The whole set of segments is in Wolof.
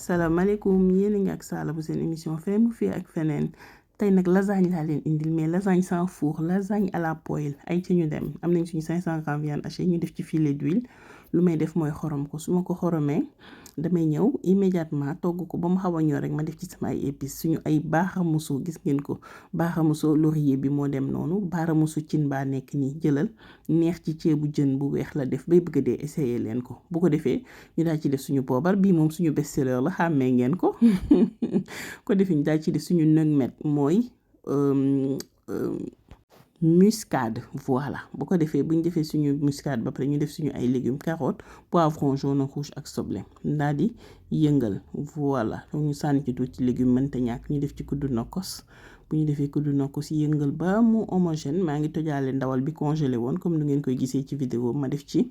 salaamaaleykum yéen a ngi ak Sala bu seen émission fee mu fii ak feneen tey nag lasagne laa leen indil mais lasagne sans four lasagne à la poêle ay ci ñu dem am nañ suñu 500 grammes viande hachée ñu def ci filet d'huile lu may def mooy xorom ko su ma ko xoromee damay ñëw immédiatement togg ko ba mu xaw a ñor rek ma def ci sama ay épices suñu ay baaramusu gis ngeen ko baaramusu laurier bi moo dem noonu baaramusu cin baa nekk nii jëlal neex ci ceebu jën bu weex la def bay bëgg dee essayer leen ko bu ko defee ñu daal ci def suñu poobar bii moom suñu best-seller la xàmmee ngeen ko ko defee ñu daal ci def suñu nugget mooy muscade voilà bu ko defee bu ñu defee suñu muscade ba pare ñu def suñu ay légumes carottes poivron jaune rouge ak soble daal di yëngal voilà donc ñu sànni ci tuuti légumes mënta ñàkk ñu def ci kuddu nokkos bu ñu defee kuddu nokkos yëngal ba mu homogène maa ngi tojaale ndawal bi congelé woon comme nu ngeen koy gisee ci vidéo ma def ci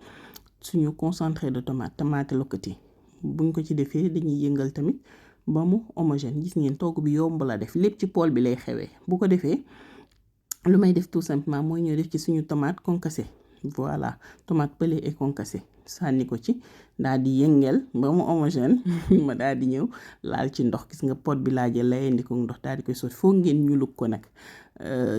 suñu concentré de tomate lokkati buñ ko ci defee dañuy yëngal tamit ba mu homogène gis ngeen togg bi yomb la def lépp ci poêle bi lay xewee bu ko defee lu may def tout simplement mooy ñëw def ci suñu tomate concassée voilà tomate pelée et concassée sànni ko ci daal di yëngel ba mu homogène ma daal di ñëw laal ci ndox gis nga pot bi laa jël layandi ko ndox daal di koy sotti foo ngeen ñulug ko nag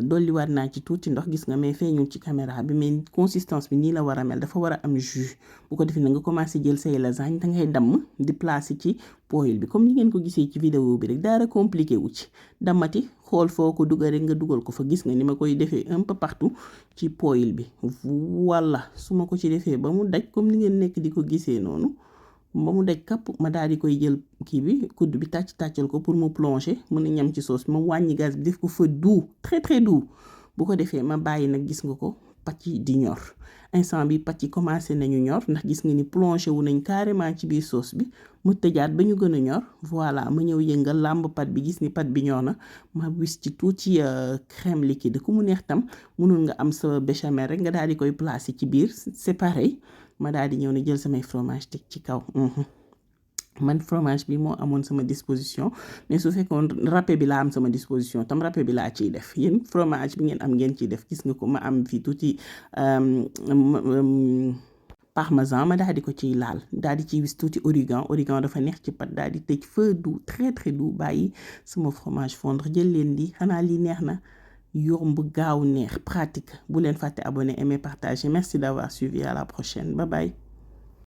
dolliwaat naa ci tuuti ndox gis nga mais feeñul ci caméra bi mais consistance bi nii la war a mel dafa war a am jus bu ko defee na nga commencé jël say lasagne da ngay damm di placer ci poêle bi comme ni ngeen ko gisee ci vidéo bi rek dara compliqué wu ci dammati xool foo ko dugal rek nga dugal ko fa gis nga ni ma koy defee un peu partout ci poêle bi voilà su ma ko ci defee ba mu daj comme ni ngeen nekk di ko gisee noonu ba mu daj kapp ma daal di koy jël kii bi kudd bi tàccal ko pour mu plonger mën a ñam ci sauce ma wàññi gaz bi def ko feu doux très très doux bu ko defee ma bàyyi nag gis nga ko pàcc yi di ñor instant bi pàcc yi commencé nañu ñor ndax gis nga ni plongé wu nañ carrément ci biir sauce bi mu tëjaat ba ñu gën a ñor voilà ma ñëw yëngal làmb pat bi gis ni pat bi ñor na ma wis ci tuuti crème liquide ku mu neex tam mënul nga am sa béchamel rek nga daal di koy placer ci biir c'est pareil ma daal di ñëw ne jël samay fromage teg ci kaw man fromage bi moo amoon sama disposition mais su fekkoon râpé bi laa am sama disposition tam râpé bi laa ciy def yéen fromage bi ngeen am ngeen ciy def gis nga ko ma am fii tuuti parmesan ma daal di ko ciy laal daal di ciy wis tuuti origan dafa neex ci pat daal di tëj feu doux très très doux bàyyi sama fromage fondre jël leen lii xanaa lii neex na yomb gaaw neex pratique bu leen fàtte abonné aimer partager merci d'avoir suivi à la prochaine bye bye